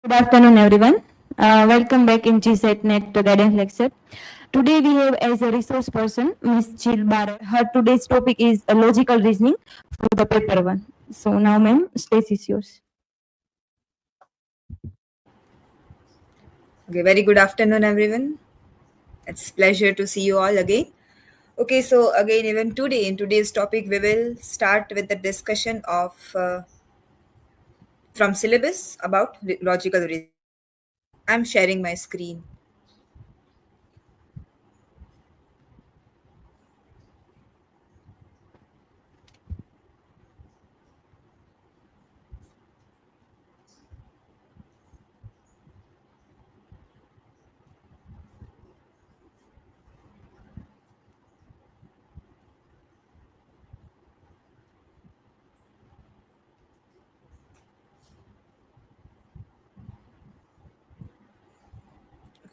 Good afternoon, everyone. Welcome back in GSET.NET Guidance Lecture. Today we have as a resource person Ms. Jill Barrett. Her today's topic is logical reasoning for the paper one. So now, ma'am, stage is yours. Okay, very good afternoon, everyone. It's pleasure to see you all again. Okay, so again, even today, in today's topic, we will start with the discussion of from syllabus about logical reasoning. I'm sharing my screen.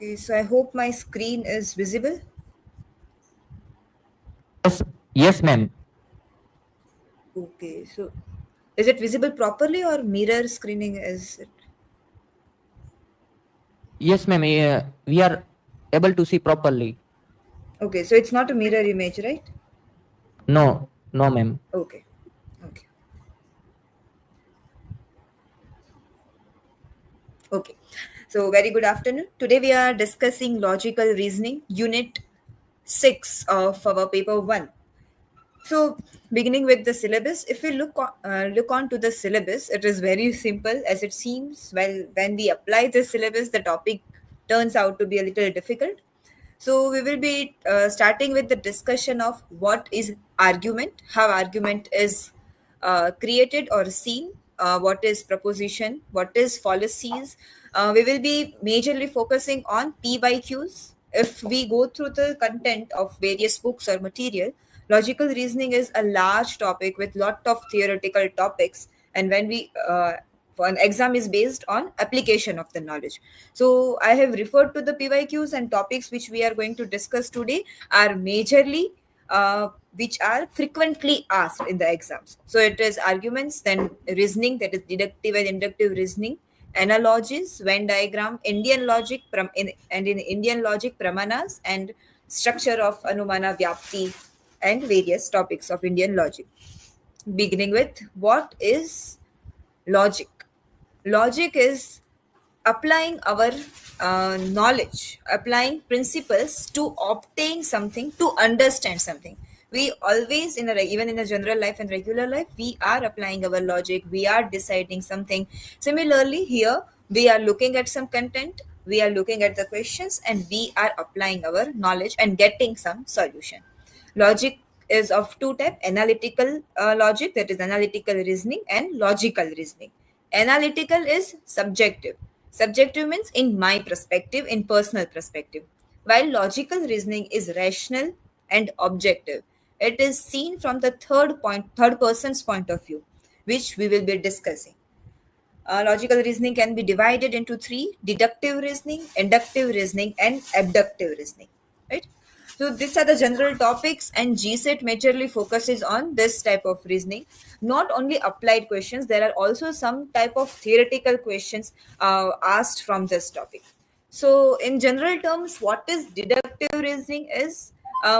Okay, so I hope my screen is visible. Yes, yes, ma'am. Okay, so is it visible properly or mirror screening is it? Yes, ma'am. We are able to see properly. Okay, so it's not a mirror image, right? No, no, ma'am. Okay, okay, okay. So very good afternoon. Today we are discussing logical reasoning, unit 6 of our paper 1. So, beginning with the syllabus, if we look on to the syllabus, it is very simple as it seems. Well, when we apply the syllabus, the topic turns out to be a little difficult. So, we will be starting with the discussion of what is argument, how argument is created or seen, what is proposition, what is fallacies. We will be majorly focusing on PYQs. If we go through the content of various books or material, logical reasoning is a large topic with lot of theoretical topics, and when we for an exam is based on application of the knowledge. So I have referred to the PYQs, and topics which we are going to discuss today are majorly which are frequently asked in the exams. So it is arguments, then reasoning, that is deductive and inductive reasoning, analogies, Venn diagram, Indian logic, and in Indian logic, pramanas, and structure of Anumana Vyapti, and various topics of Indian logic. Beginning with what is logic? Logic is applying our knowledge, applying principles to obtain something, to understand something. We always, even in a general life and regular life, we are applying our logic. We are deciding something. Similarly, here we are looking at some content. We are looking at the questions, and we are applying our knowledge and getting some solution. Logic is of two types: analytical logic, that is analytical reasoning, and logical reasoning. Analytical is subjective. Subjective means in my perspective, in personal perspective. While logical reasoning is rational and objective. It is seen from the third person's point of view, which we will be discussing. Logical reasoning can be divided into three: deductive reasoning, inductive reasoning, and abductive reasoning. Right? So these are the general topics, and GSET majorly focuses on this type of reasoning. Not only applied questions, there are also some type of theoretical questions asked from this topic. So in general terms, what is deductive reasoning is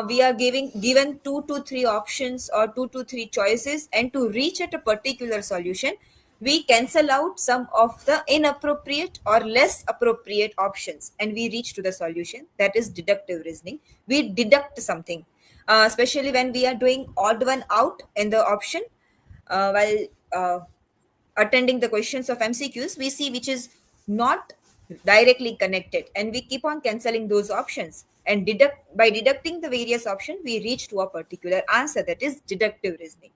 we are given 2 to 3 options or 2 to 3 choices, and to reach at a particular solution, we cancel out some of the inappropriate or less appropriate options, and we reach to the solution. That is deductive reasoning. We deduct something, especially when we are doing odd one out in the option, while attending the questions of MCQs, we see which is not directly connected, and we keep on cancelling those options, and deducting the various options, we reach to a particular answer. That is deductive reasoning.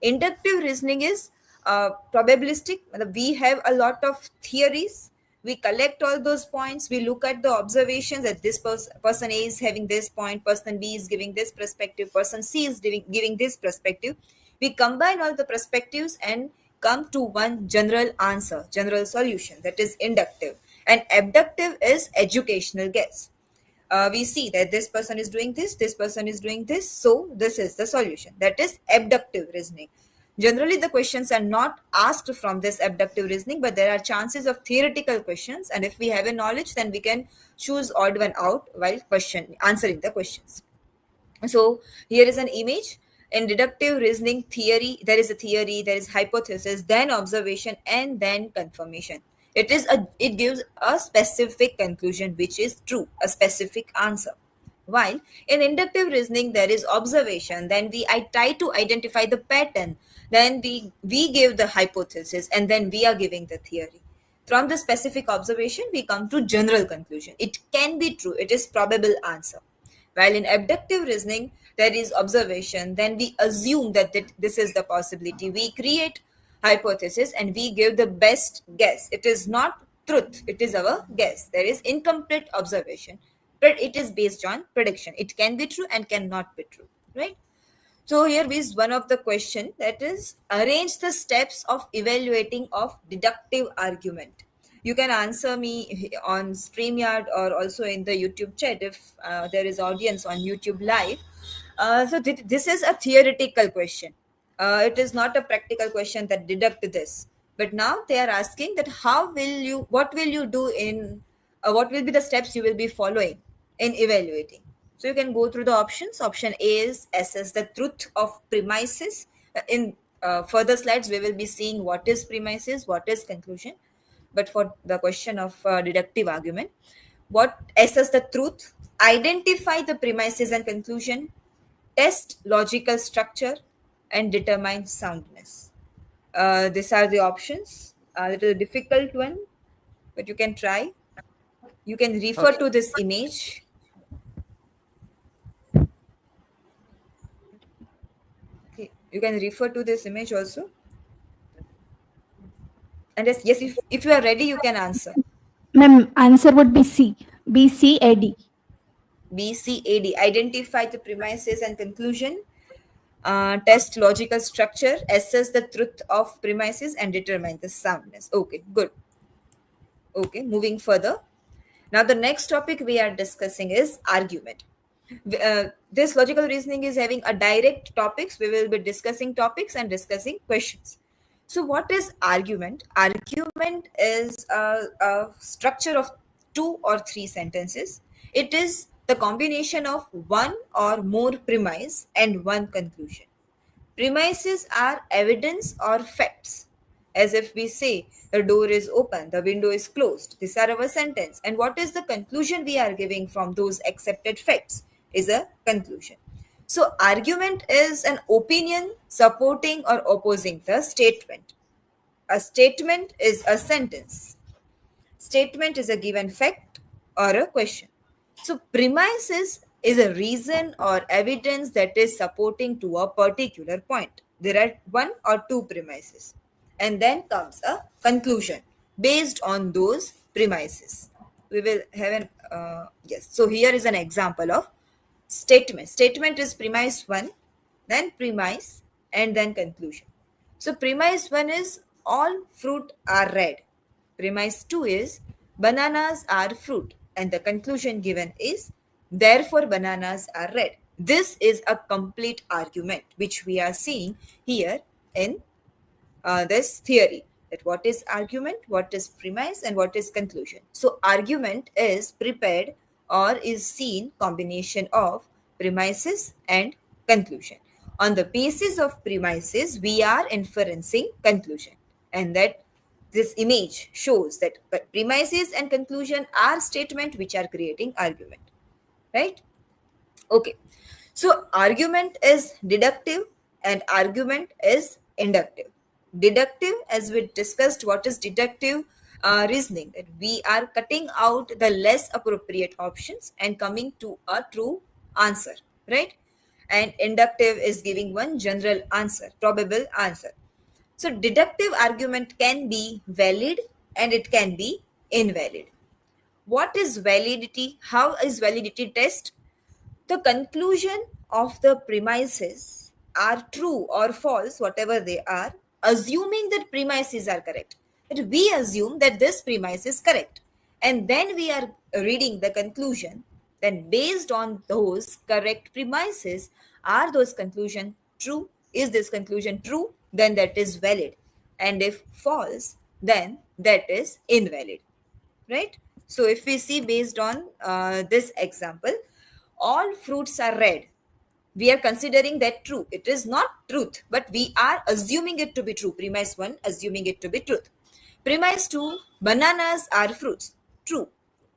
Inductive reasoning is probabilistic. We have a lot of theories. We collect all those points. We look at the observations that this person A is having this point, person B is giving this perspective, person C is giving this perspective. We combine all the perspectives and come to one general answer, general solution. That is inductive. And abductive is educational guess. We see that this person is doing this person is doing this, so this is the solution. That is abductive reasoning. Generally, the questions are not asked from this abductive reasoning, but there are chances of theoretical questions. And if we have a knowledge, then we can choose odd one out while answering the questions. So here is an image. In deductive reasoning theory, there is a theory, there is hypothesis, then observation, and then confirmation. It gives a specific conclusion which is true, a specific answer. While in inductive reasoning there is observation, then I try to identify the pattern, then we give the hypothesis, and then we are giving the theory. From the specific observation, we come to general conclusion. It can be true, it is probable answer. While in abductive reasoning, there is observation, then we assume that this is the possibility. We create hypothesis and we give the best guess. It is not truth, it is our guess. There is incomplete observation, but it is based on prediction. It can be true and cannot be true, right? So here is one of the question, that is, arrange the steps of evaluating of deductive argument. You can answer me on StreamYard or also in the YouTube chat if there is audience on YouTube live. This is a theoretical question. It is not a practical question that deduct this. But now they are asking that what will you do what will be the steps you will be following in evaluating. So you can go through the options. Option A is assess the truth of premises. In further slides, we will be seeing what is premises, what is conclusion. But for the question of deductive argument, what assess the truth, identify the premises and conclusion, test logical structure, and determine soundness. These are the options. A little difficult one, but you can try. You can refer to this image. Okay. You can refer to this image also. And yes, if you are ready, you can answer. Ma'am, answer would be C. BCAD. BCAD. Identify the premises and conclusion, test logical structure, assess the truth of premises, and determine the soundness. Okay, good. Okay, moving further. Now, the next topic we are discussing is argument. This logical reasoning is having a direct topics. We will be discussing topics and discussing questions. So what is argument? Argument is a structure of 2 or 3 sentences. It is the combination of one or more premise and one conclusion. Premises are evidence or facts. As if we say, the door is open, the window is closed. These are our sentence. And what is the conclusion we are giving from those accepted facts is a conclusion. So argument is an opinion supporting or opposing the statement. A statement is a sentence. Statement is a given fact or a question. So premises is a reason or evidence that is supporting to a particular point. There are 1 or 2 premises. And then comes a conclusion based on those premises. We will have yes. So here is an example of statement. Statement is premise 1, then premise, and then conclusion. So premise 1 is all fruit are red. Premise 2 is bananas are fruit. And the conclusion given is therefore bananas are red. This is a complete argument which we are seeing here in this theory, that what is argument, what is premise, and what is conclusion. So argument is prepared or is seen combination of premises and conclusion. On the basis of premises, we are inferencing conclusion, and that this image shows that premises and conclusion are statement which are creating argument, right? Okay, so argument is deductive and argument is inductive. Deductive, as we discussed, what is deductive reasoning, that we are cutting out the less appropriate options and coming to a true answer, right? And inductive is giving one general answer, probable answer. So deductive argument can be valid and it can be invalid. What is validity? How is validity test? The conclusion of the premises are true or false, whatever they are, assuming that premises are correct. That we assume that this premise is correct. And then we are reading the conclusion. Then based on those correct premises, are those conclusion true? Is this conclusion true? then that is valid. And if false, then that is invalid. Right? So if we see based on this example, all fruits are red. We are considering that true. It is not truth, but we are assuming it to be true. Premise 1, assuming it to be truth. Premise 2, bananas are fruits. True.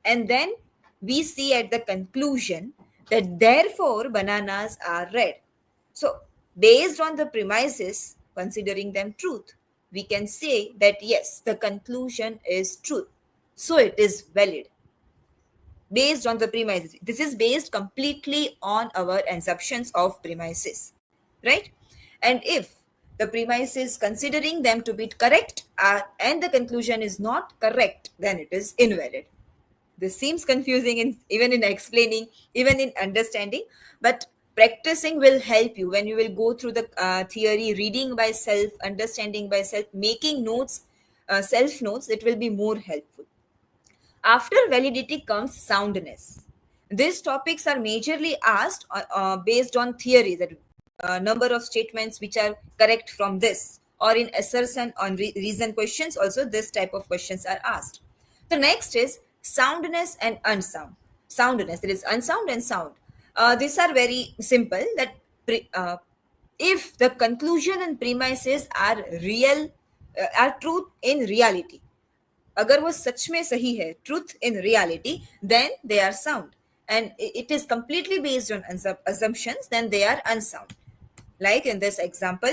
And then we see at the conclusion that therefore bananas are red. So based on the premises, considering them truth, we can say that yes, the conclusion is truth. So it is valid based on the premises. This is based completely on our assumptions of premises, right? And if the premises considering them to be correct and the conclusion is not correct, then it is invalid. This seems confusing even in explaining, even in understanding, but practicing will help you when you will go through the theory, reading by self, understanding by self, making notes, self notes. It will be more helpful. After validity comes soundness. These topics are majorly asked based on theory, that number of statements which are correct from this, or in assertion on reason questions also this type of questions are asked. The next is soundness and unsound. Soundness, there is unsound and sound. These are very simple, that if the conclusion and premises are real, are truth in reality, अगर वो सच में सही है, truth in reality, then they are sound. And it is completely based on assumptions, then they are unsound. Like in this example,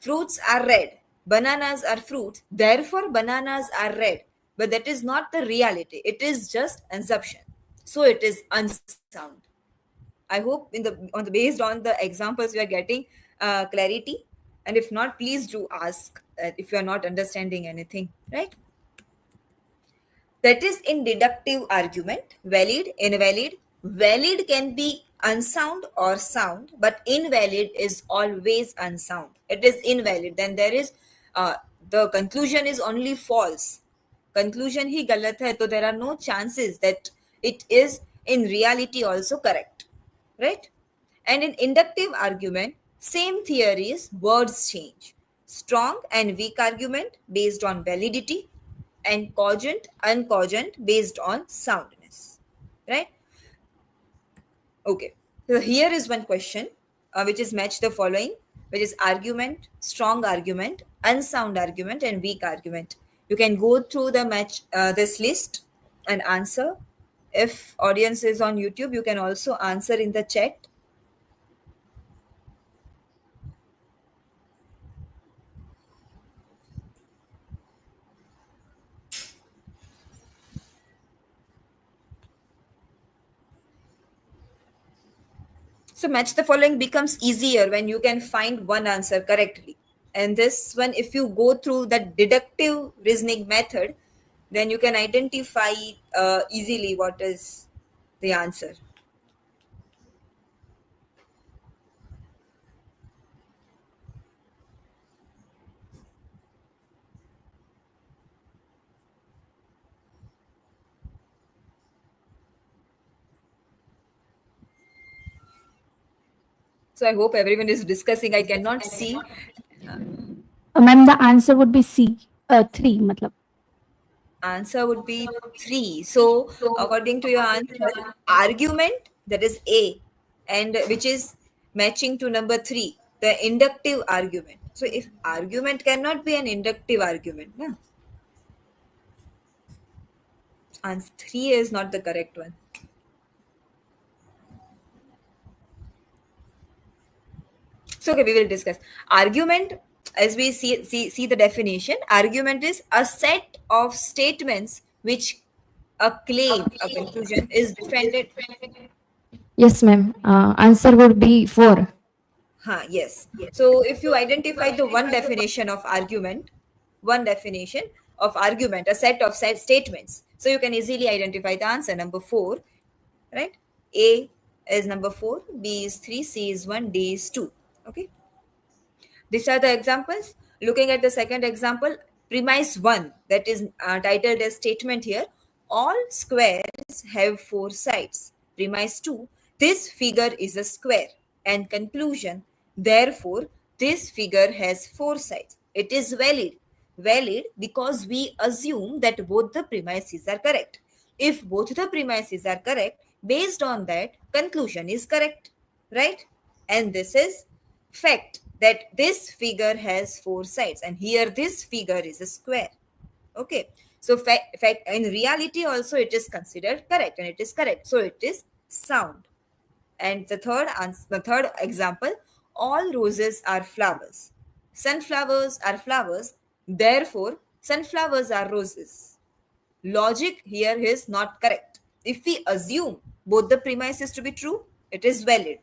fruits are red, bananas are fruits, therefore bananas are red. But that is not the reality. It is just assumption. So it is unsound. I hope based on the examples we are getting clarity. And if not, please do ask if you are not understanding anything, right? That is in deductive argument, valid, invalid. Valid can be unsound or sound, but invalid is always unsound. It is invalid. Then there is, the conclusion is only false. Conclusion ही गलत है, so there are no chances that it is in reality also correct. Right? And in inductive argument, same theories, words change. Strong and weak argument based on validity, and cogent, uncogent based on soundness. Right? Okay. So here is one question which is match the following, which is argument, strong argument, unsound argument, and weak argument. You can go through the match this list and answer. If audience is on YouTube, you can also answer in the chat. So match the following becomes easier when you can find one answer correctly. And this one, if you go through that deductive reasoning method, then you can identify easily what is the answer. So I hope everyone is discussing. I cannot see. Ma'am, the answer would be C. 3, matlab. Answer would be 3. So according to your answer, argument, that is A, and which is matching to number 3, the inductive argument. So if argument cannot be an inductive argument, no? Answer 3 is not the correct one. So okay, we will discuss. Argument, as we see the definition, argument is a set of statements which a claim, a conclusion is defended. Yes, ma'am. Answer would be 4. Yes. So if you identify the one definition of argument, a set of statements, so you can easily identify the answer, number 4, right? A is number 4, B is 3, C is 1, D is 2. Okay. These are the examples. Looking at the second example, premise 1, that is titled as statement here, all squares have 4 sides. Premise 2, this figure is a square. And conclusion, therefore, this figure has 4 sides. It is valid. Valid because we assume that both the premises are correct. If both the premises are correct, based on that, conclusion is correct, right? And this is fact that this figure has 4 sides, and here this figure is a square. Okay, so fact in reality also it is considered correct, and it is correct, so it is sound. And the third example, all roses are flowers. Sunflowers are flowers, therefore sunflowers are roses. Logic here is not correct. If we assume both the premises to be true, it is valid.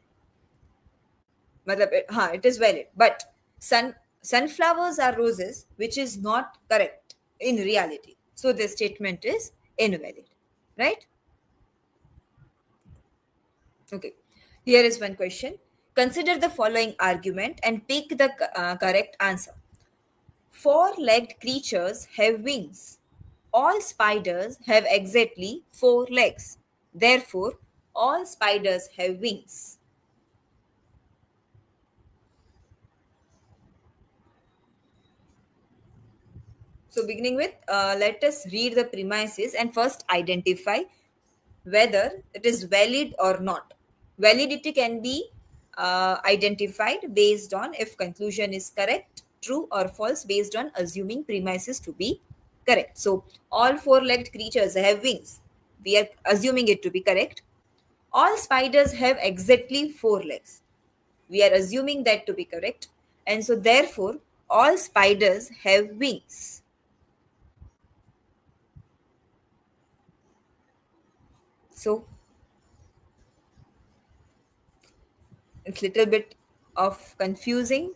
It is valid. But sunflowers are roses, which is not correct in reality. So this statement is invalid, right? Okay. Here is one question. Consider the following argument and pick the correct answer. 4-legged creatures have wings. All spiders have exactly 4 legs. Therefore, all spiders have wings. So beginning with, let us read the premises and first identify whether it is valid or not. Validity can be identified based on if conclusion is correct, true or false, based on assuming premises to be correct. So all 4-legged creatures have wings. We are assuming it to be correct. All spiders have exactly 4 legs. We are assuming that to be correct. And so therefore, all spiders have wings. So it's a little bit of confusing.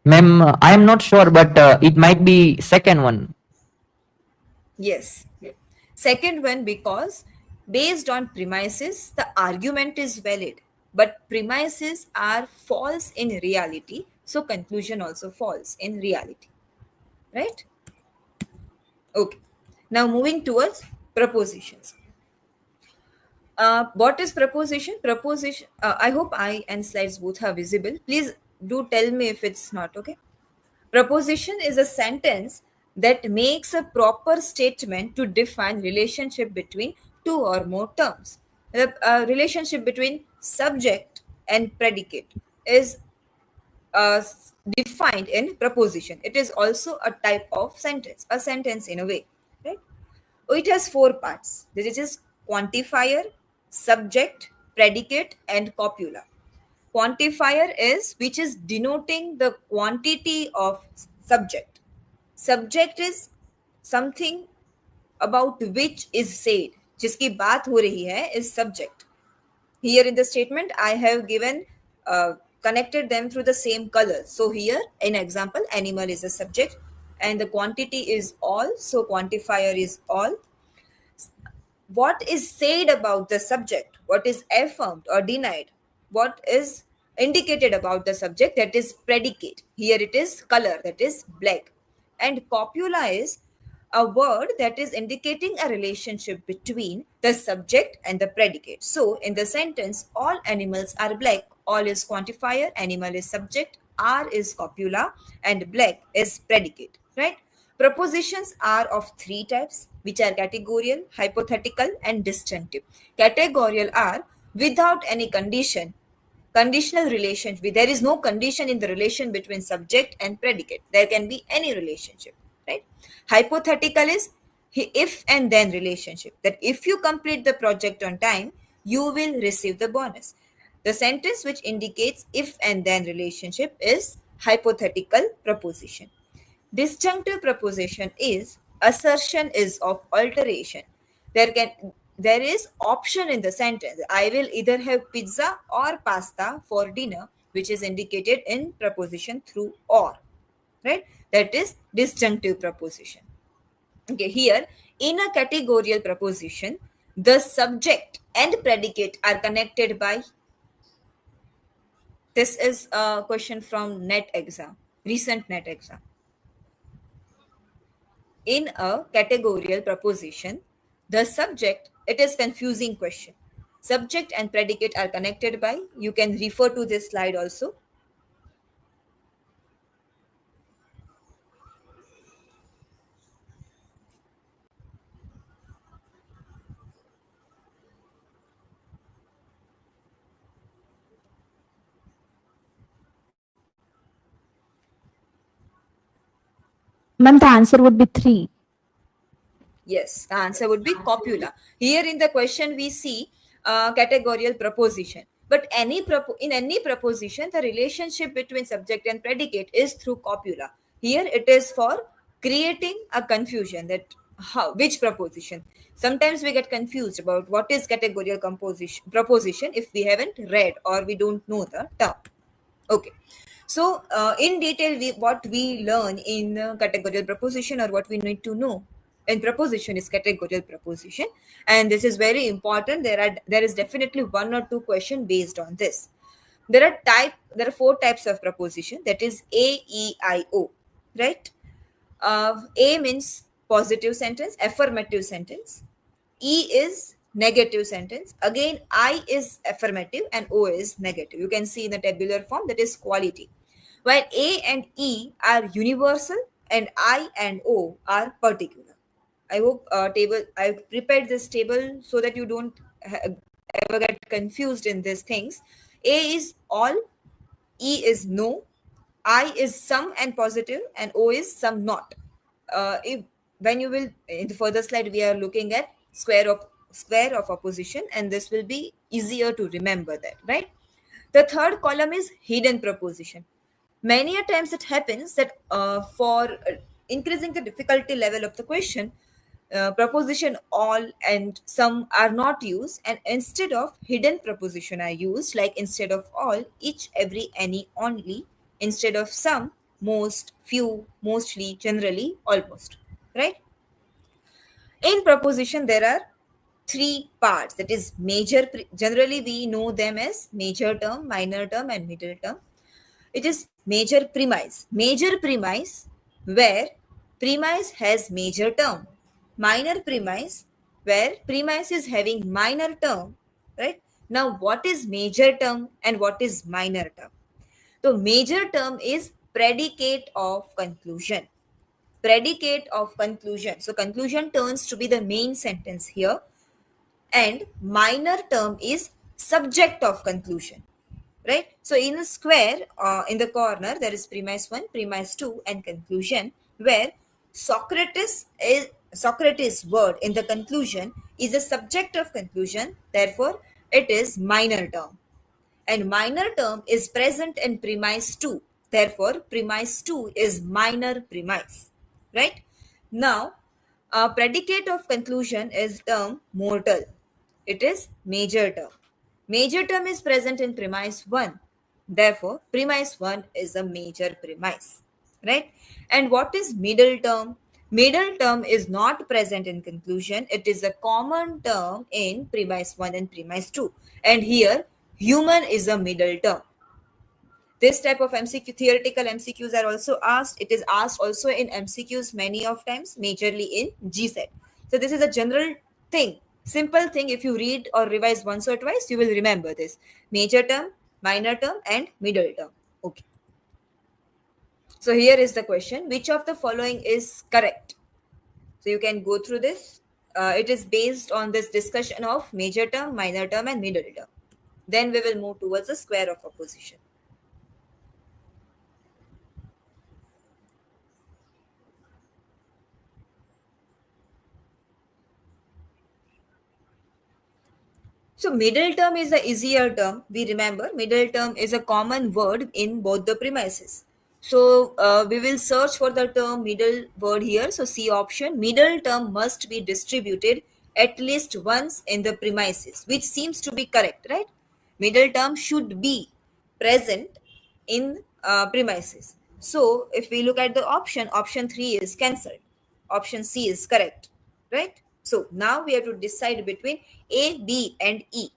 Ma'am, I am not sure, but it might be second one. Yes. Second one, because based on premises, the argument is valid, but premises are false in reality. So conclusion also false in reality. Right? Okay. Now moving towards propositions. What is proposition? Proposition. I hope I and slides both are visible. Please do tell me if it's not, okay? Proposition is a sentence that makes a proper statement to define relationship between two or more terms. The relationship between subject and predicate is defined in proposition. It is also a type of sentence, a sentence in a way, right? It has 4 parts. This is quantifier, subject, predicate, and copula. Quantifier is which is denoting the quantity of subject. Subject is something about which is said. जिसकी बात हो रही है is subject. Here in the statement, I have given connected them through the same color. So here, in example, animal is a subject, and the quantity is all. So quantifier is all. What is said about the subject, what is affirmed or denied, what is indicated about the subject, that is predicate. Here it is color, that is black. And copula is a word that is indicating a relationship between the subject and the predicate. So in the sentence, all animals are black, all is quantifier, animal is subject, are is copula, and black is predicate, right? Propositions are of 3 types, which are categorical, hypothetical, and disjunctive. Categorical are without any condition, conditional relation. There is no condition in the relation between subject and predicate. There can be any relationship, right? Hypothetical is if and then relationship, that if you complete the project on time, you will receive the bonus. The sentence which indicates if and then relationship is hypothetical proposition. Disjunctive proposition is assertion is of alteration. There is option in the sentence. I will either have pizza or pasta for dinner, which is indicated in proposition through or. Right? That is disjunctive proposition. Okay, here in a categorical proposition, the subject and predicate are connected by. This is a question from NET exam, recent NET exam. In a categorical proposition, the subject, it is confusing question. Subject and predicate are connected by, you can refer to this slide also. Ma'am, the answer would be 3. Yes, the answer would be copula. Here in the question we see categorical proposition. But in any proposition, the relationship between subject and predicate is through copula. Here it is for creating a confusion that which proposition. Sometimes we get confused about what is categorical proposition if we haven't read or we don't know the term. Okay. So in detail, what we learn in categorical proposition or what we need to know in proposition is categorical proposition, and this is very important. There is definitely 1 or 2 question based on this. There are 4 types of proposition, that is A, E, I, O, right? A means positive sentence, affirmative sentence. E is negative sentence. Again, I is affirmative and O is negative. You can see in the tabular form, that is quality. While A and E are universal and I and O are particular. I hope I prepared this table so that you don't ever get confused in these things. A is all, E is no, I is some and positive, and O is some not. If when you will in the further slide, we are looking at square of opposition, and this will be easier to remember that, right? The third column is hidden proposition. Many a times it happens that for increasing the difficulty level of the question, proposition all and some are not used, and instead of hidden proposition are used, like instead of all, each, every, any, only, instead of some, most, few, mostly, generally, almost, right? In proposition there are 3 parts, that is generally we know them as major term, minor term, and middle term. It is major premise. Major premise where premise has major term. Minor premise where premise is having minor term, right? Now what is major term and what is minor term? So major term is predicate of conclusion. Predicate of conclusion. So conclusion turns to be the main sentence here, and minor term is subject of conclusion, right? So in a square, in the corner, there is premise 1, premise 2, and conclusion, where Socrates word in the conclusion is a subject of conclusion, therefore it is minor term. And minor term is present in premise 2, therefore premise 2 is minor premise, right? Now predicate of conclusion is term mortal. It is major term. Major term is present in premise 1. Therefore, premise 1 is a major premise, right? And what is middle term? Middle term is not present in conclusion. It is a common term in premise 1 and premise 2. And here, human is a middle term. This type of MCQ, theoretical MCQs are also asked. It is asked also in MCQs many of times, majorly in GSET. So this is a general thing, simple thing. If you read or revise once or twice, you will remember this. Major term, minor term, and middle term. Okay. So here is the question. Which of the following is correct? So you can go through this. It is based on this discussion of major term, minor term, and middle term. Then we will move towards the square of opposition. So middle term is the easier term. We remember middle term is a common word in both the premises. So we will search for the term middle word here. So C option, middle term must be distributed at least once in the premises, which seems to be correct, right? Middle term should be present in premises. So if we look at the option 3 is cancelled. Option C is correct, right? So now we have to decide between A, B, and E.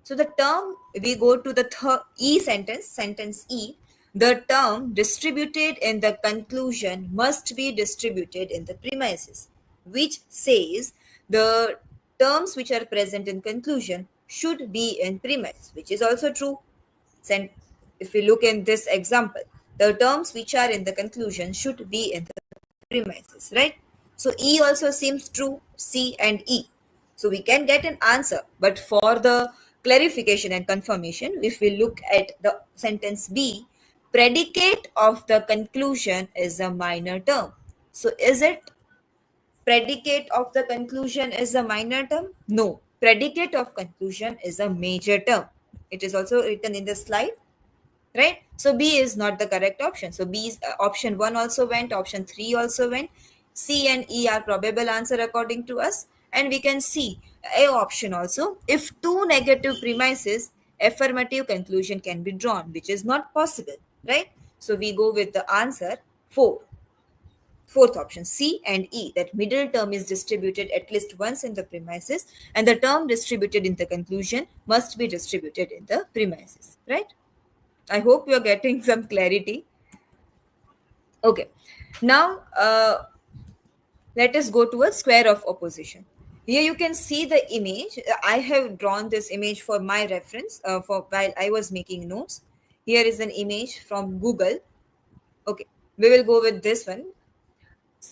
So the term, we go to the E sentence E, the term distributed in the conclusion must be distributed in the premises, which says the terms which are present in conclusion should be in premise, which is also true. And if we look in this example, the terms which are in the conclusion should be in the premises, right? So E also seems true, C and E. So we can get an answer, but for the clarification and confirmation, if we look at the sentence B, predicate of the conclusion is a minor term. So is it predicate of the conclusion is a minor term? No. Predicate of conclusion is a major term. It is also written in the slide, right? So B is not the correct option. So B is option 1 also went, option 3 also went. C and E are probable answer according to us. And we can see A option also. If two negative premises, affirmative conclusion can be drawn, which is not possible, right? So we go with the answer 4. Fourth option, C and E, that middle term is distributed at least once in the premises, and the term distributed in the conclusion must be distributed in the premises, right? I hope you're getting some clarity. Okay. Now, let us go to a square of opposition. Here you can see the image. I have drawn this image for my reference for while I was making notes. Here is an image from Google. Okay. We will go with this one.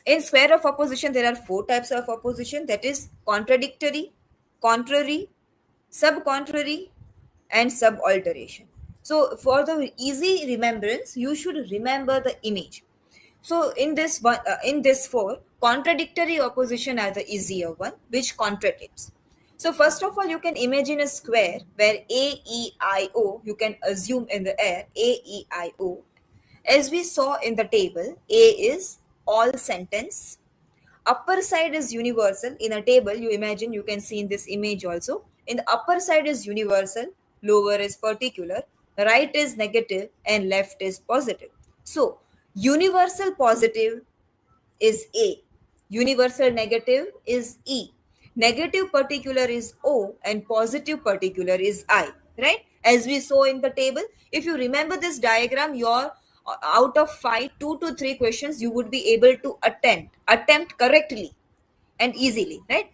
In square of opposition, there are 4 types of opposition. That is contradictory, contrary, sub-contrary, and subalteration. So for the easy remembrance, you should remember the image. So in this one, in this 4, contradictory opposition are the easier one, which contradicts. So first of all, you can imagine a square where A, E, I, O, you can assume in the air A, E, I, O. As we saw in the table, A is all sentence. Upper side is universal. In a table, you imagine, you can see in this image also. In the upper side is universal, lower is particular, right is negative, and left is positive. So, universal positive is A. Universal negative is E. Negative particular is O and positive particular is I, right? As we saw in the table, if you remember this diagram, your out of 5, 2 to 3 questions you would be able to attempt correctly and easily, right?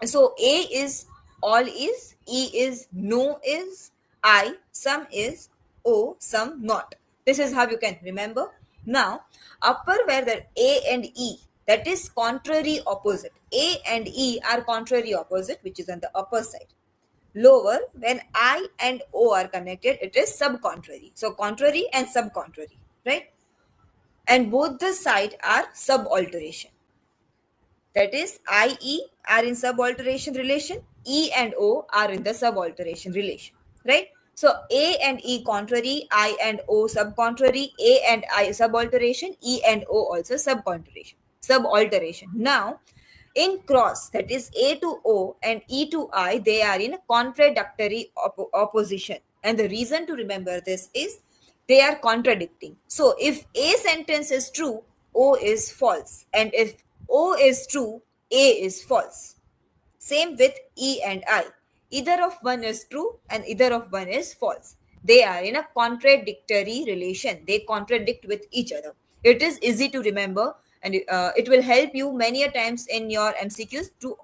So A is all is, E is no is, I some is, O some not. This is how you can remember. Now upper where the A and E, that is contrary opposite. A and E are contrary opposite, which is on the upper side. Lower, when I and O are connected, it is sub-contrary. So contrary and sub-contrary, right? And both the side are subalteration. That is, I, E are in subalteration relation, E and O are in the subalteration relation, right? So A and E contrary, I and O subcontrary, A and I subalteration, E and O also subalteration. Now, in cross, that is A to O and E to I, they are in contradictory opposition. And the reason to remember this is they are contradicting. So if A sentence is true, O is false. And if O is true, A is false. Same with E and I. Either of one is true and either of one is false. They are in a contradictory relation. They contradict with each other. It is easy to remember, and it will help you many a times in your MCQs to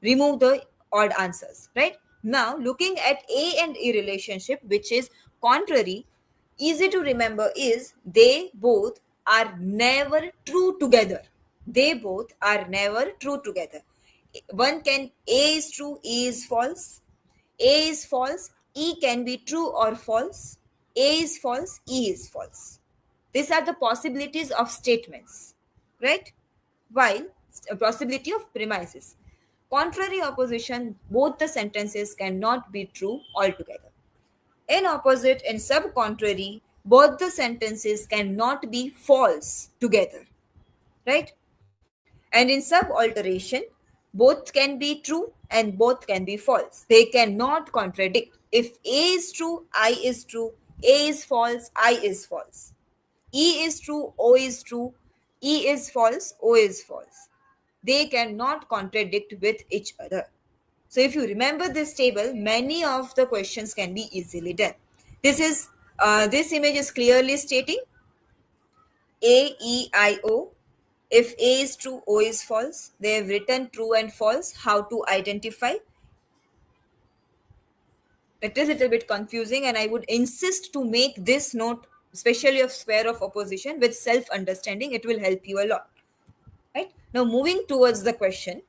remove the odd answers, right? Now, looking at A and E relationship, which is contrary, easy to remember is they both are never true together. They both are never true together. One can, A is true, E is false. A is false, E can be true or false. A is false, E is false. These are the possibilities of statements, right? While possibility of premises. contrary opposition, both the sentences cannot be true altogether. In opposite and sub-contrary, both the sentences cannot be false together, right? And in sub-alteration, both can be true and both can be false. They cannot contradict. If A is true, I is true. A is false, I is false. E is true, O is true. E is false, O is false. They cannot contradict with each other. So if you remember this table, many of the questions can be easily done. This image is clearly stating A, E, I, O. If A is true, O is false. They have written true and false. How to identify? It is a little bit confusing, and I would insist to make this note, especially of square of opposition, with self-understanding. It will help you a lot. Right? Now, moving towards the question.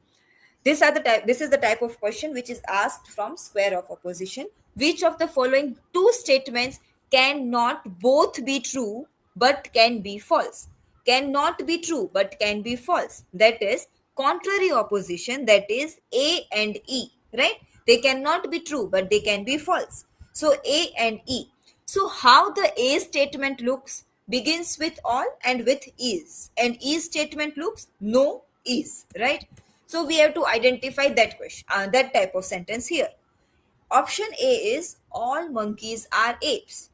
This is the type of question which is asked from square of opposition. Which of the following two statements cannot both be true but can be false? Cannot be true but can be false. That is contrary opposition, that is A and E, right? They cannot be true but they can be false. So A and E. So how the A statement looks begins with all and with is, and E statement looks no is, right? So we have to identify that question, that type of sentence here. Option A is all monkeys are apes,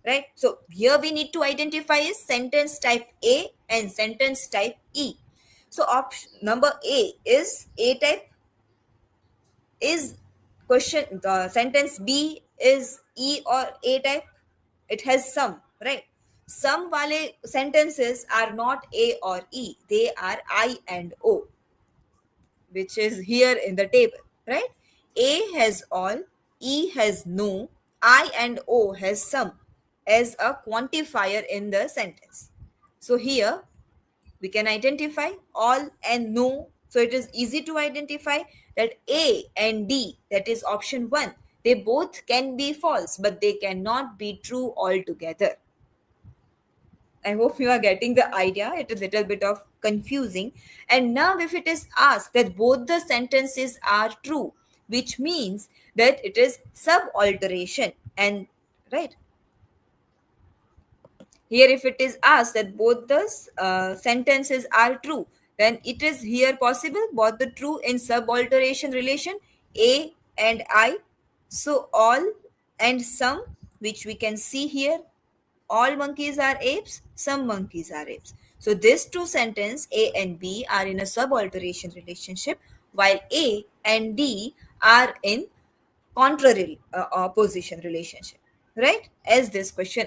right? So here we need to identify is sentence type A and sentence type E. So option number A is A type. Is question the sentence B is E or A type? It has some, right? Some wale sentences are not A or E, they are I and O, which is here in the table, right? A has all, E has no, I and O has some as a quantifier in the sentence. So here we can identify all and no. So it is easy to identify that A and D, that is option 1, they both can be false, but they cannot be true altogether. I hope you are getting the idea. It is a little bit of confusing. And now if it is asked that both the sentences are true, which means that it is subalteration, and right here if it is asked that both the sentences are true, then it is here possible both the true in subalteration relation A and I. So all and some, which we can see here, all monkeys are apes, some monkeys are apes. So these two sentences A and B are in a subalteration relationship, while A and D are in contrary opposition relationship, right? As this question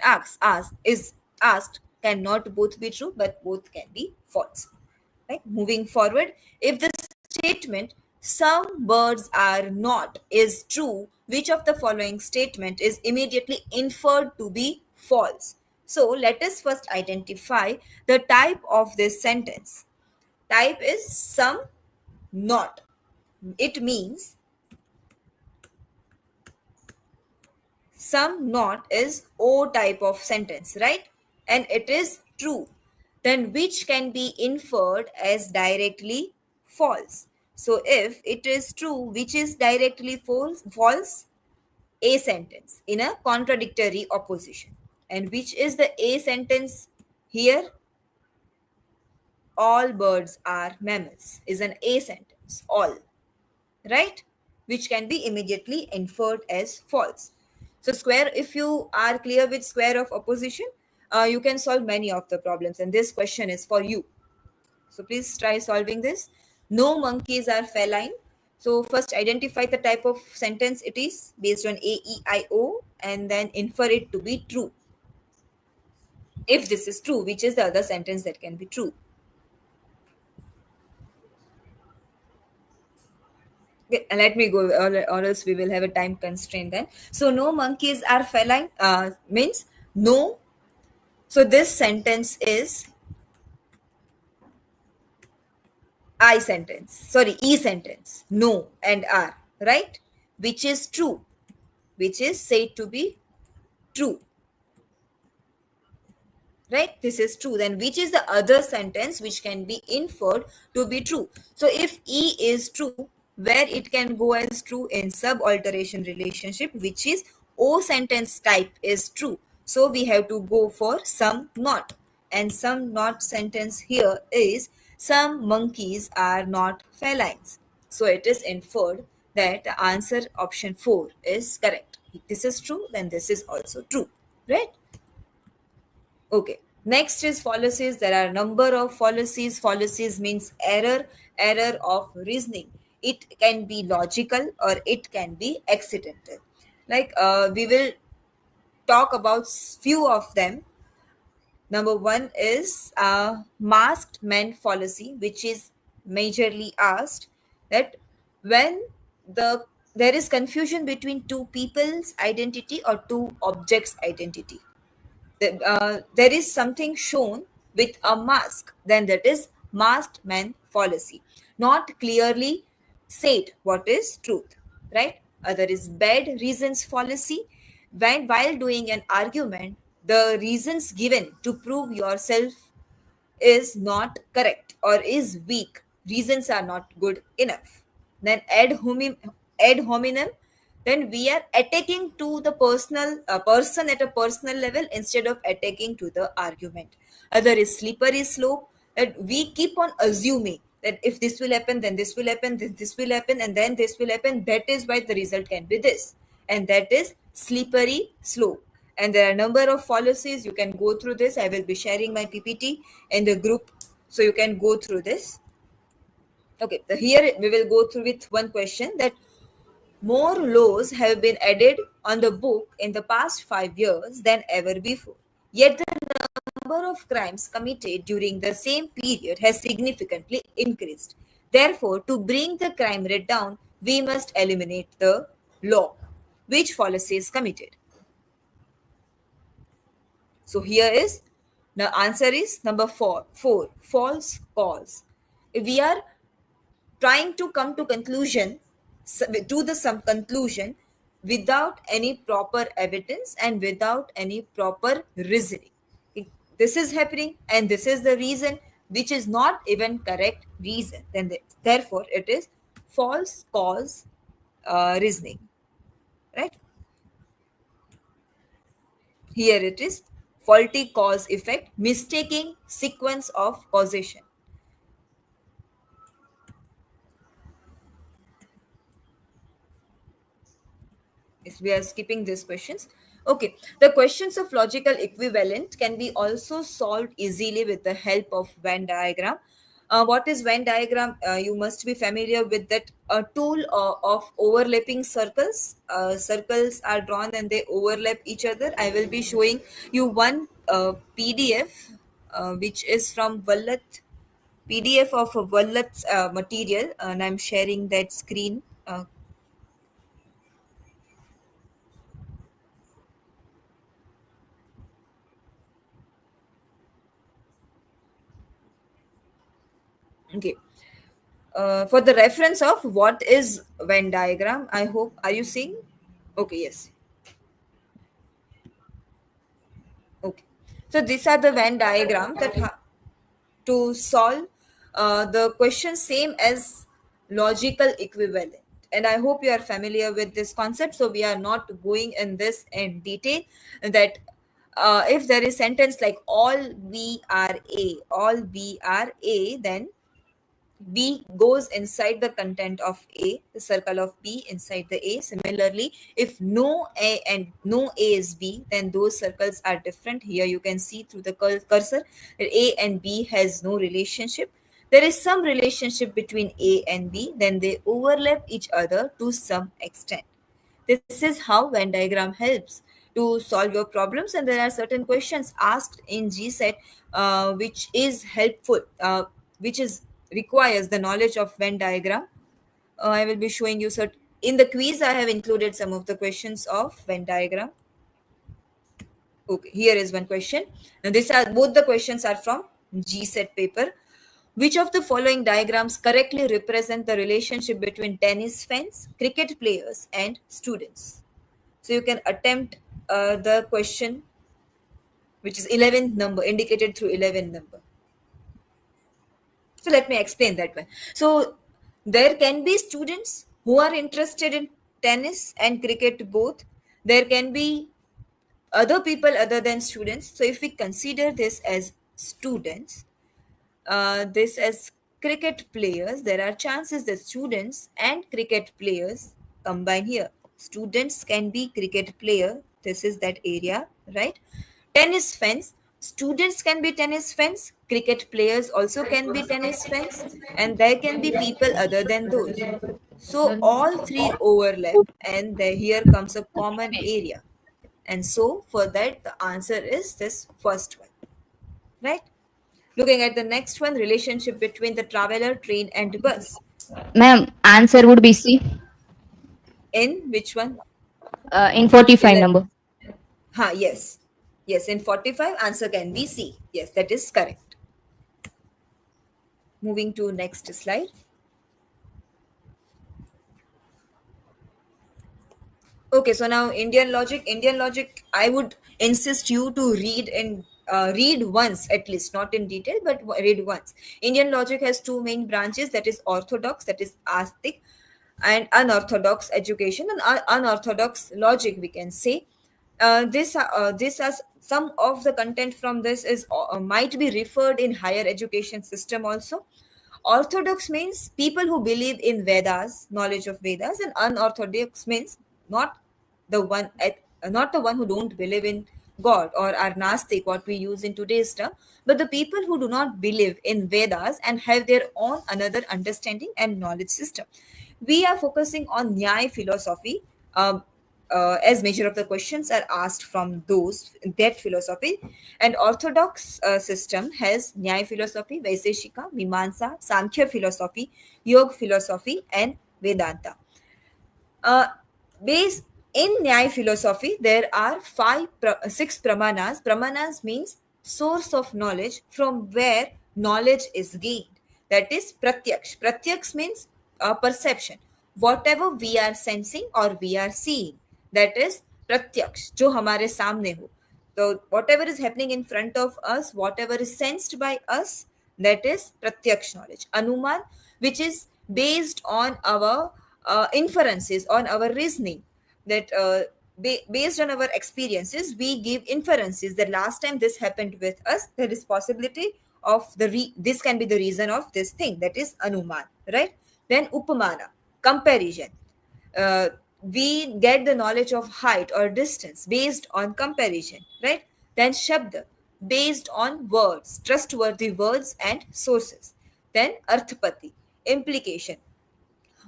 is asked, cannot both be true, but both can be false. Right? Moving forward, if the statement some birds are not is true, which of the following statement is immediately inferred to be false? So let us first identify the type of this sentence. Type is some not. It means some not is O type of sentence, right? And it is true. Then which can be inferred as directly false? So if it is true, which is directly false? A sentence in a contradictory opposition. And which is the A sentence here? All birds are mammals is an A sentence, all, right? Which can be immediately inferred as false. So square, if you are clear with square of opposition, you can solve many of the problems, and this question is for you. So please try solving this. No monkeys are feline. So first identify the type of sentence it is based on A, E, I, O, and then infer it to be true. If this is true, which is the other sentence that can be true? Okay, let me go, or else we will have a time constraint then. So no monkeys are feline means no. So this sentence is I sentence, sorry, E sentence, no and are, right? Which is true, which is said to be true, right? This is true. Then which is the other sentence which can be inferred to be true? So if E is true, where it can go as true in subalternation relationship, which is O sentence type is true. So we have to go for some not. And some not sentence here is some monkeys are not felines. So it is inferred that the answer option 4 is correct. If this is true, then this is also true, right? Okay. Next is fallacies. There are number of fallacies. Fallacies means error of reasoning. It can be logical or it can be accidental. Like we will talk about few of them. Number one is masked men fallacy, which is majorly asked that when there is confusion between two people's identity or two objects' identity, there is something shown with a mask, then that is masked man fallacy. Not clearly said what is truth, right? Other is bad reasons fallacy. When while doing an argument, the reasons given to prove yourself is not correct or is weak. Reasons are not good enough. Then ad hominem, then we are attacking to the personal person at a personal level instead of attacking to the argument. Other is slippery slope, that we keep on assuming that if this will happen, then this will happen, then this will happen, and then this will happen. That is why the result can be this, and that is slippery slope. And there are a number of fallacies. You can go through this. I will be sharing my PPT in the group, so you can go through this. Okay, here we will go through with one question, that more laws have been added on the book in the past 5 years than ever before. Yet the number of crimes committed during the same period has significantly increased. Therefore, to bring the crime rate down, we must eliminate the law. Which fallacy is committed? So here is the answer is number 4, false cause. If we are trying to come to conclusion, to the some conclusion without any proper evidence and without any proper reasoning. This is happening and this is the reason, which is not even correct reason. Then therefore it is false cause reasoning, right? Here it is faulty cause effect, mistaking sequence of causation. If we are skipping these questions. Okay, the questions of logical equivalent can be also solved easily with the help of Venn diagram. What is Venn diagram? You must be familiar with that tool of overlapping circles. Circles are drawn and they overlap each other. I will be showing you one PDF which is from Vallat, PDF of Vallat's material, and I'm sharing that screen. Okay. For the reference of what is Venn diagram, I hope, are you seeing? Okay, yes. Okay. So these are the Venn diagram that to solve the question same as logical equivalent. And I hope you are familiar with this concept. So we are not going in this in detail, that if there is sentence like all we are A, then B goes inside the content of A, the circle of B inside the A. Similarly, if no A and no A is B, then those circles are different. Here you can see through the cursor that A and B has no relationship. There is some relationship between A and B, then they overlap each other to some extent. This is how Venn diagram helps to solve your problems, and there are certain questions asked in GSET which is helpful, which is requires the knowledge of Venn diagram. I will be showing you in the quiz. I have included some of the questions of Venn diagram. Okay, here is one question. Now these are both the questions are from GSET paper. Which of the following diagrams correctly represent the relationship between tennis fans, cricket players, and students? So you can attempt the question, which is 11th number, indicated through 11th number. So let me explain that one. So There can be students who are interested in tennis and cricket both. There can be other people other than students. So if we consider this as students, this as cricket players, there are chances that students and cricket players combine here. Students can be cricket player. This is that area, right? Tennis fans. Students can be tennis fans. Cricket players also can be tennis fans, and there can be people other than those. So all three overlap, and here comes a common area. And so for that, the answer is this first one, right? Looking at the next one, relationship between the traveler, train, and bus. Ma'am, answer would be C. In which one? In 45 Ele- number. Yes. Yes, in 45, answer can be C. Yes, that is correct. Moving to next slide. Okay, so now Indian logic. Indian logic, I would insist you to read and read once at least, not in detail, but read once. Indian logic has two main branches, that is orthodox, that is Astic, and unorthodox education and unorthodox logic, we can say. This as some of the content from this is might be referred in higher education system also. Orthodox means people who believe in Vedas, knowledge of Vedas, and unorthodox means not not the one who don't believe in God or are Nastic, what we use in today's term, but the people who do not believe in Vedas and have their own another understanding and knowledge system. We are focusing on Nyaya philosophy, as major of the questions are asked from that philosophy. And orthodox system has Nyaya philosophy, Vaiseshika, Mimamsa, Sankhya philosophy, Yoga philosophy, and Vedanta. uh, Based in Nyaya philosophy, there are six pramanas. Pramanas means source of knowledge from where knowledge is gained. That is pratyaksh. Pratyaksh means perception. Whatever we are sensing or we are seeing, that is pratyaksh, जो हमारे सामने हो. So whatever is happening in front of us, whatever is sensed by us, that is pratyaksh knowledge. Anuman, which is based on our inferences, on our reasoning, that based on our experiences, we give inferences that last time this happened with us, there is possibility of this can be the reason of this thing, that is anuman, right? Then upamana, comparison. We get the knowledge of height or distance based on comparison, right? Then shabda, based on words, trustworthy words and sources. Then arthapati, implication.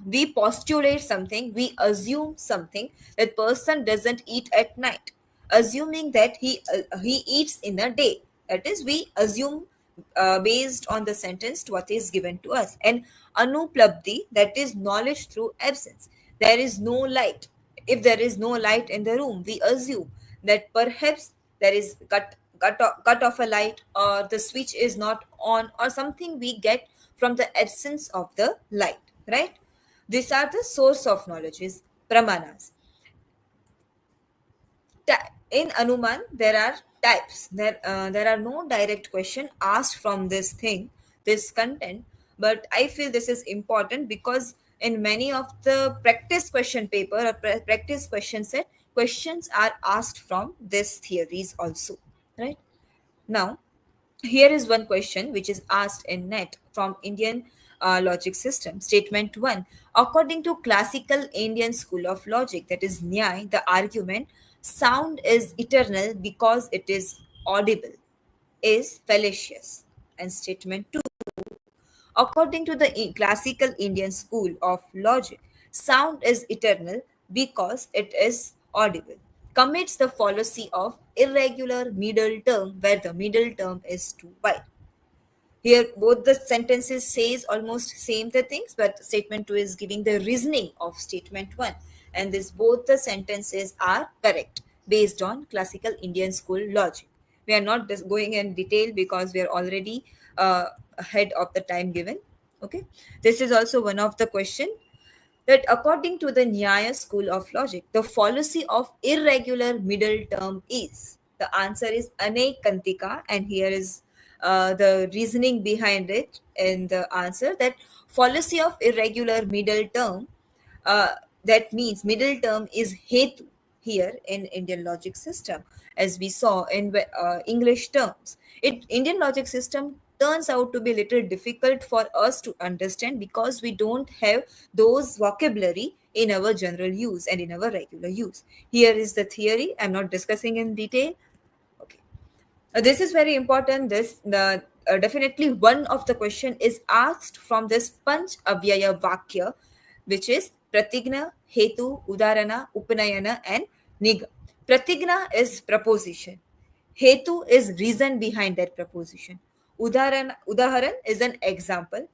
We postulate something, we assume something. That person doesn't eat at night, assuming that he eats in a day. That is, we assume based on the sentence what is given to us. And anuplabdhi, that is knowledge through absence. There is no light. If there is no light in the room, we assume that perhaps there is cut off a light, or the switch is not on, or something we get from the absence of the light, right? These are the source of knowledges, pramanas. In Anuman, there are types. There are no direct question asked from this thing, this content, but I feel this is important because in many of the practice question paper or practice question set, questions are asked from these theories also, right? Now, here is one question which is asked in net from Indian logic system. Statement 1. According to classical Indian school of logic, that is Nyaya, the argument sound is eternal because it is audible is fallacious. And statement 2. According to the classical Indian school of logic, sound is eternal because it is audible. Commits the fallacy of irregular middle term where the middle term is too wide. Here, both the sentences says almost same the things, but statement 2 is giving the reasoning of statement 1. And this both the sentences are correct based on classical Indian school logic. We are not just going in detail because we are already ahead of the time given. Okay. This is also one of the question, that according to the Nyaya school of logic, the fallacy of irregular middle term is, the answer is anekantika, and here is the reasoning behind it in the answer, that fallacy of irregular middle term, uh, that means middle term is hetu here in Indian logic system, as we saw in English terms. Indian logic system turns out to be little difficult for us to understand because we don't have those vocabulary in our general use and in our regular use. Here is the theory. I'm not discussing in detail. Okay. This is very important. Definitely one of the question is asked from this Panch Avyaya Vakya, which is Pratigna, Hetu, Udarana, Upanayana, and Nigam. Pratigna is proposition. Hetu is reason behind that proposition. Udaharan is an example.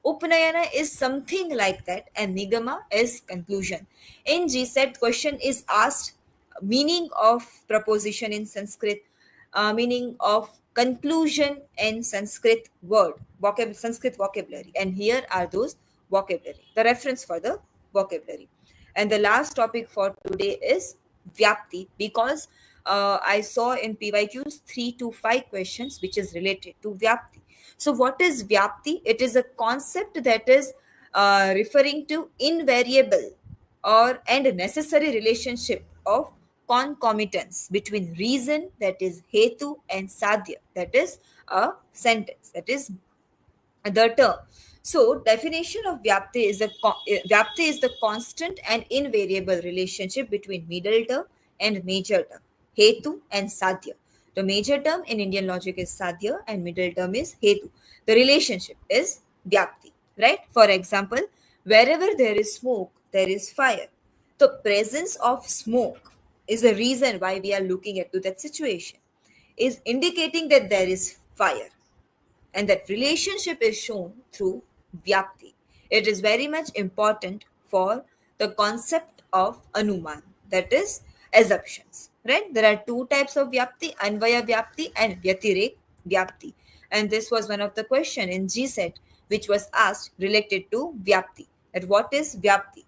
Upanayana is something like that, and Nigama is conclusion. In GSET, question is asked meaning of proposition in Sanskrit, meaning of conclusion in Sanskrit word, Sanskrit vocabulary, and here are those vocabulary, the reference for the vocabulary. And the last topic for today is Vyapti, because I saw in PYQs 3 to 5 questions which is related to Vyapti. So what is Vyapti? It is a concept that is referring to invariable and necessary relationship of concomitance between reason, that is hetu, and sadhya, that is a sentence, that is the term. So definition of Vyapti is Vyapti is the constant and invariable relationship between middle term and major term, hetu and sadhya. The major term in Indian logic is sadhya and middle term is hetu. The relationship is Vyapti, right? For example, wherever there is smoke, there is fire. The presence of smoke is the reason why we are looking into that situation, is indicating that there is fire, and that relationship is shown through Vyapti. It is very much important for the concept of Anuman, that is assumptions, right? There are two types of Vyapti, Anvaya Vyapti and Vyatirek Vyapti. And this was one of the question in GSET which was asked related to Vyapti, that what is Vyapti?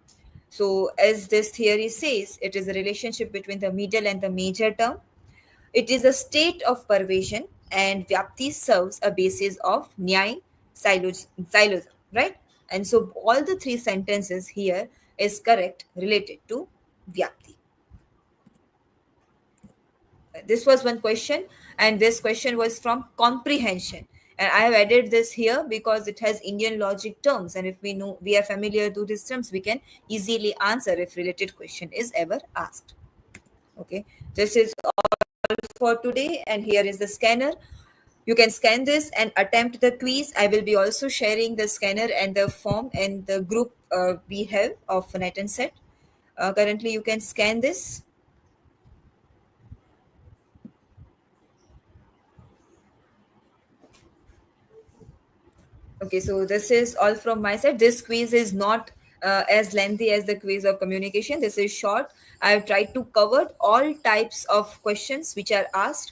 So as this theory says, it is a relationship between the middle and the major term. It is a state of pervasion, and Vyapti serves a basis of Nyay Syllogism, right? And so all the three sentences here is correct related to Vyapti. This was one question, and this question was from comprehension. And I have added this here because it has Indian logic terms, and if we are familiar to these terms, we can easily answer if related question is ever asked. Okay, this is all for today, and here is the scanner. You can scan this and attempt the quiz. I will be also sharing the scanner and the form and the group we have of Net and Set. Currently, you can scan this. Okay, so this is all from my side. This quiz is not as lengthy as the quiz of communication. This is short. I have tried to cover all types of questions which are asked.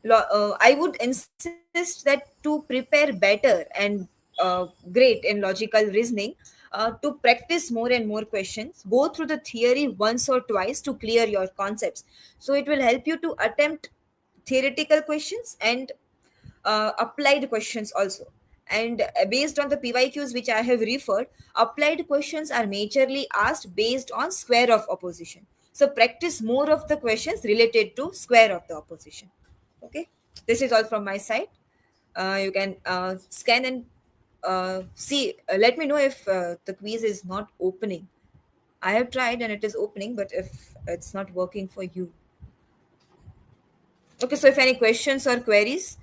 I would insist that to prepare better and great in logical reasoning, to practice more and more questions, go through the theory once or twice to clear your concepts. So it will help you to attempt theoretical questions and applied questions also. And based on the PYQs which I have referred, applied questions are majorly asked based on square of opposition. So practice more of the questions related to square of the opposition. Okay, this is all from my side. You can scan and see. Let me know if the quiz is not opening. I have tried and it is opening, but if it's not working for you. Okay, so if any questions or queries,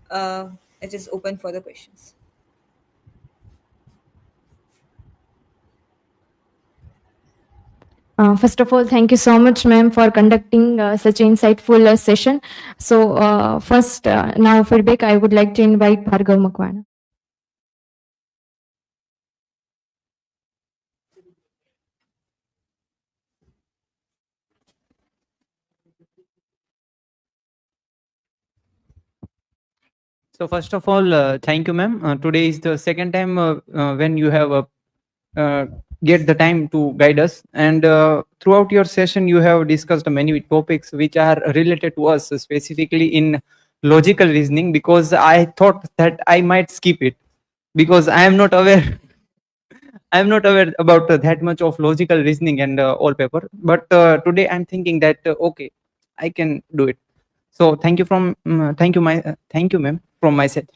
it is open for the questions. First of all, thank you so much, ma'am, for conducting such insightful session. So first, now feedback, I would like to invite Bhargav Makwana. So first of all, thank you, ma'am. Today is the second time when you have get the time to guide us, and throughout your session, you have discussed many topics which are related to us, specifically in logical reasoning because I thought that I might skip it because I am not aware. I am not aware about that much of logical reasoning and all paper. But today I'm thinking that okay, I can do it. So thank you, ma'am, from my side.